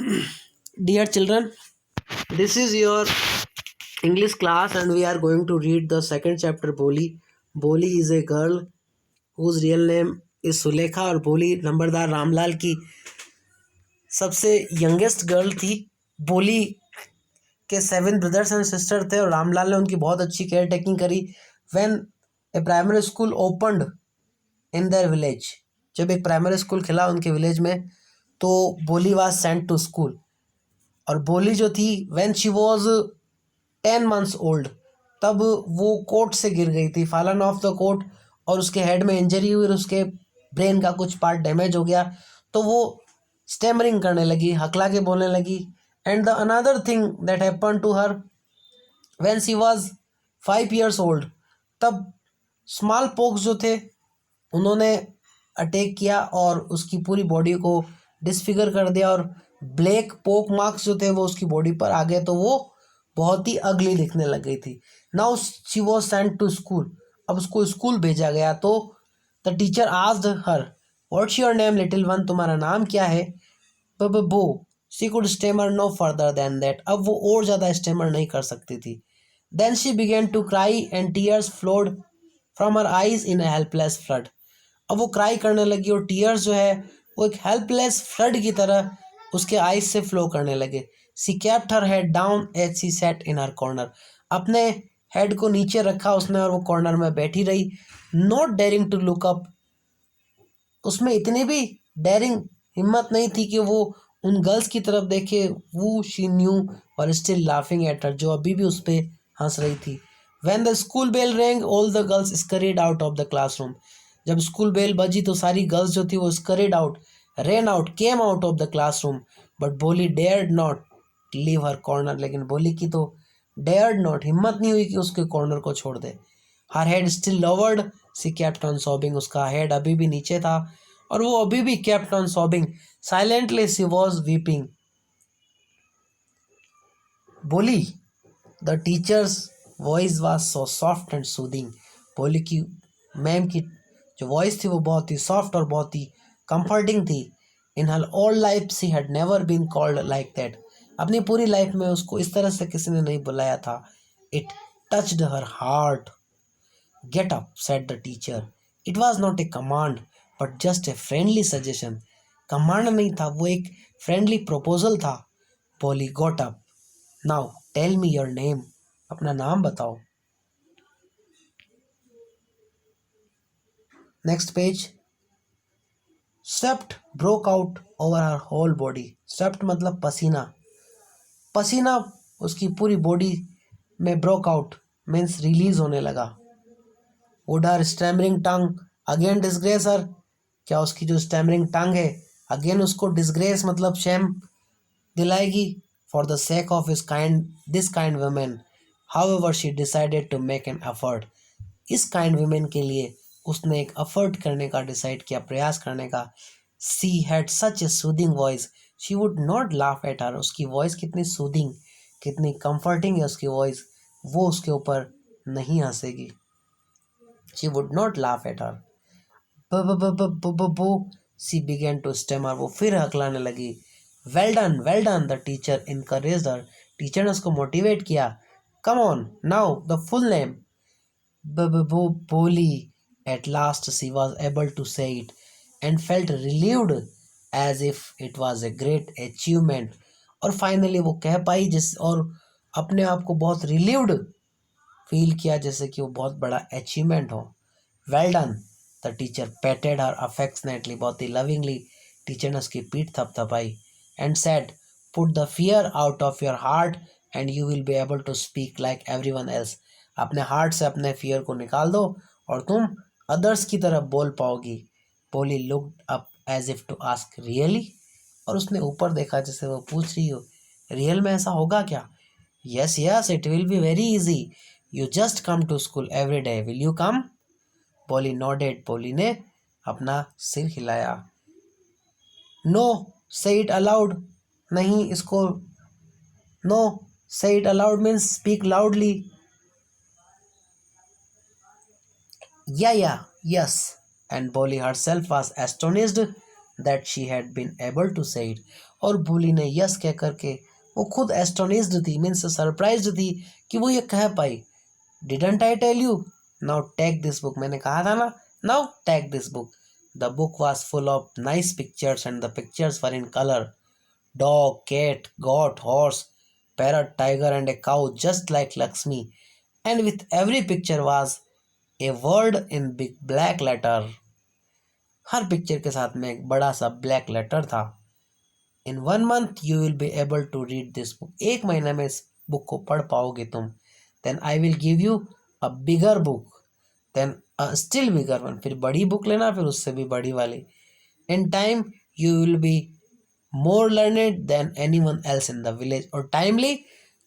Dear children, this is your English class and we are going to read the second chapter Boli. Boli is a girl whose real name is Sulekha और बोली नंबरदार रामलाल की सबसे youngest girl थी। बोली के 7 brothers and sister थे और रामलाल ने उनकी बहुत अच्छी केयर टेकिंग करी। When A primary school opened in their village, जब एक प्राइमरी स्कूल खुला उनके विलेज में तो बोली वाज सेंट टू स्कूल। और बोली जो थी when she was 10 months old, तब वो कोर्ट से गिर गई थी, फॉलन ऑफ द कोर्ट, और उसके हेड में इंजरी हुई और उसके ब्रेन का कुछ पार्ट डैमेज हो गया। तो वो स्टेमरिंग करने लगी, हकला के बोलने लगी। And the another thing that happen to her when she was 5 years old, तब स्मॉल पॉक्स जो थे उन्होंने अटैक किया और उसकी पूरी बॉडी को डिसफिगर कर दिया और ब्लैक पोक मार्क्स जो थे वो उसकी बॉडी पर आ गए, तो वो बहुत ही अगली दिखने लग गई थी। Now she was sent to school, अब उसको स्कूल भेजा गया। तो the teacher asked her what's your name little one, तुम्हारा नाम क्या है? Bholi she could stammer no further than that, अब वो और ज़्यादा स्टेमर नहीं कर सकती थी। Then she began to cry and tears flowed from her eyes in a helpless flood, अब वो क्राई करने लगी और टीयर्स जो है वो एक हेल्पलेस फ्लड की तरह उसके आईज से फ्लो करने लगे। She kept her head down as she sat in her corner, अपने हेड को नीचे रखा उसने और वो कॉर्नर में बैठी रही। Not daring to look up, उसमें इतनी भी डेयरिंग हिम्मत नहीं थी कि वो उन गर्ल्स की तरफ देखे। वो शी न्यू और स्टिल लाफिंग एट हर, जो अभी भी उस पर हंस रही थी। When the school bell rang all the girls scurried out of the classroom, जब स्कूल बेल बजी तो सारी गर्ल्स जो थी वो scurried out, ran out, came out of the classroom. But Boli dared not leave her corner, लेकिन बोली की तो डेयर्ड नॉट, हिम्मत नहीं हुई कि उसके कॉर्नर को छोड़ दे। Her head still lowered, she kept on sobbing, उसका हेड अभी भी नीचे था और वो अभी भी kept on sobbing. Silently she was weeping. Boli the teacher's voice was so soft and soothing, Boli की मैम की जो वॉइस थी वो बहुत ही सॉफ्ट और बहुत ही कंफर्टिंग थी। In her all life she had never been called like that, अपनी पूरी लाइफ में उसको इस तरह से किसी ने नहीं बुलाया था। It touched her heart. Get up said the teacher, it was not a command but just a friendly suggestion, command नहीं था, वो एक फ्रेंडली प्रपोजल था। Bholi got up, now tell me your name, अपना नाम बताओ। Next page. Swept broke out over her whole body, swept मतलब पसीना, पसीना उसकी पूरी बॉडी में ब्रोक आउट मीन्स रिलीज होने लगा। Would her stammering tongue again disgrace her, क्या उसकी जो स्टैमरिंग टंग है अगेन उसको डिसग्रेस मतलब शेम दिलाएगी। For the sake of this kind women however she decided to make an effort, इस काइंड वुमेन के लिए उसने एक एफर्ट करने का डिसाइड किया, प्रयास करने का। She had such A soothing voice, she would not laugh at हर, उसकी वॉइस कितनी सूदिंग, कितनी कंफर्टिंग है उसकी वॉइस, वो उसके ऊपर नहीं हंसेगी। She would not laugh at her. बो सी बिगेन टू स्टेमर, वो फिर हकलाने लगी। Well done the teacher encouraged her, teacher ने उसको मोटिवेट किया। Come on now the full name. Boli at last she was able to say it and felt relieved as if it was a great achievement, और finally वो कह पाई जिस और अपने आप को बहुत रिलीव्ड फील किया जैसे कि वो बहुत बड़ा अचीवमेंट हो। Well done the teacher patted her affectionately, बहुत ही लविंगली टीचर ने उसकी पीठ थपथपाई। And said put the fear out of your heart and you will be able to speak like everyone else, अपने हार्ट से अपने फियर को निकाल दो और तुम अदर्स की तरफ बोल पाओगी। Bholi looked up as if to ask really, और उसने ऊपर देखा जैसे वो पूछ रही हो रियल में ऐसा होगा क्या? Yes yes it will be very easy, you just come to school every day, will you come? Bholi nodded, बोली ने अपना सिर हिलाया। नो से इट अलाउड, नहीं इसको, नो से it allowed means speak loudly. Yeah, yes. And Bolly herself was astonished that she had been able to say it. और भोली ने यस कह करके, वो खुद एस्टोनिश्ड थी, मीन्स सरप्राइज्ड थी कि वो ये कह पाई। Didn't I tell you, now take this book, मैंने कहा था ना, now take this book. The book was full of nice pictures and the pictures were in colour, dog, cat, goat, horse, parrot, tiger, and a cow just like Lakshmi. And with every picture was a word in big black letter. हर picture के साथ में एक बड़ा सा black letter था। In 1 month you will be able to read this book, 1 महीने में इस बुक को पढ़ पाओगे तुम। Then I will give you a bigger book, then a still bigger one, फिर बड़ी बुक लेना, फिर उससे भी बड़ी वाली। In time you will be more learned than anyone else in the village, और टाइमली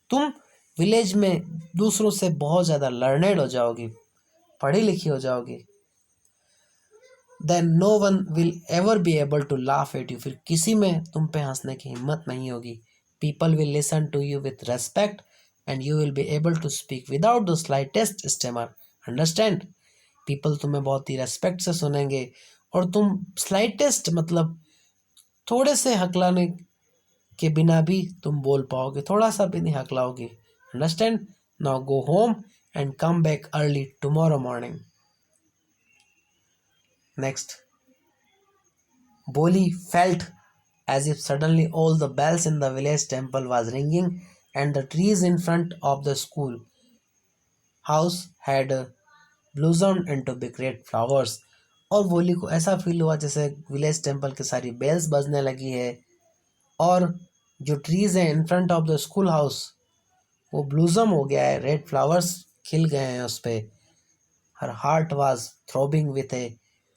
तुम विलेज में दूसरों से बहुत ज़्यादा लर्नेड हो जाओगी, पढ़ी लिखी हो जाओगी। Then no one will ever be able to laugh at you, फिर किसी में तुम पे हंसने की हिम्मत नहीं होगी। People will listen to you with respect and you will be able to speak without the slightest stammer, understand. People तुम्हें बहुत ही रेस्पेक्ट से सुनेंगे और तुम स्लाइटेस्ट मतलब थोड़े से हकलाने के बिना भी तुम बोल पाओगे, थोड़ा सा भी नहीं हकलाओगे, understand. Now go home and come back early tomorrow morning. Next, Boli felt as if suddenly all the bells in the village temple was ringing and the trees in front of the school house had blossomed into big red flowers। और बोली को ऐसा feel हुआ जैसे village temple की सारी bells बजने लगी है और जो ट्रीज हैं in front of the school house वो ब्लूजम हो गया है, रेड फ्लावर्स खिल गए हैं उस पर। Her heart was throbbing with a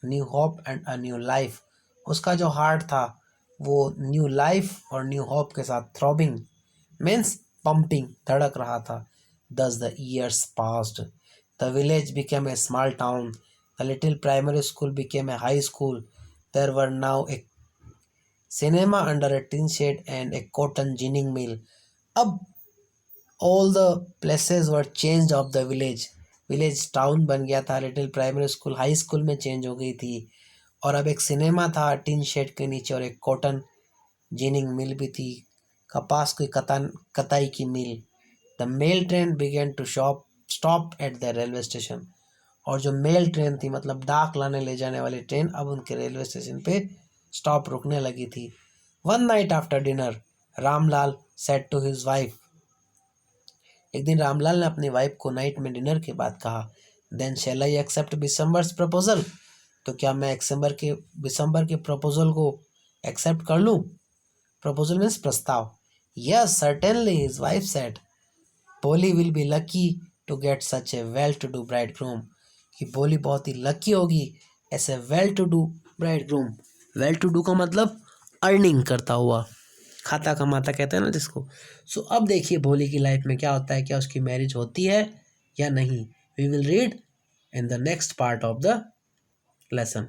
new hope and a new life, उसका जो हार्ट था वो न्यू लाइफ और न्यू होप के साथ थ्रोबिंग मीन्स पंपिंग धड़क रहा था। Thus the years passed, the village became a small town, the little primary school became a high school, there were now a cinema under a tin shed and a cotton ginning mill. अब all the places were change of the village, village town बन गया था, little primary school high school में change हो गई थी, और अब एक सिनेमा था टिन शेड के नीचे, और एक कॉटन जिनिंग मिल भी थी, कपास की कताई की मिल। The mail train began to stop at the railway station, और जो मेल ट्रेन थी मतलब डाक लाने ले जाने वाली ट्रेन अब उनके रेलवे स्टेशन पे स्टॉप रुकने लगी थी। One night after dinner Ramlal said to his wife, एक दिन रामलाल ने अपनी वाइफ को नाइट में डिनर के बाद कहा, then shall I accept Bishamber's proposal, तो क्या मैं बिशंबर के प्रपोजल को एक्सेप्ट कर लूँ। प्रपोजल मीन्स प्रस्ताव। Yes certainly his wife said, Boli will be lucky to get such a well to do bridegroom, कि बोली बहुत ही लकी होगी ऐसे well to do bridegroom. Well to do का मतलब अर्निंग करता हुआ, खाता कमाता कहते हैं ना जिसको। सो अब देखिए भोली की लाइफ में क्या होता है, क्या उसकी मैरिज होती है या नहीं। We will read in the next part of the lesson।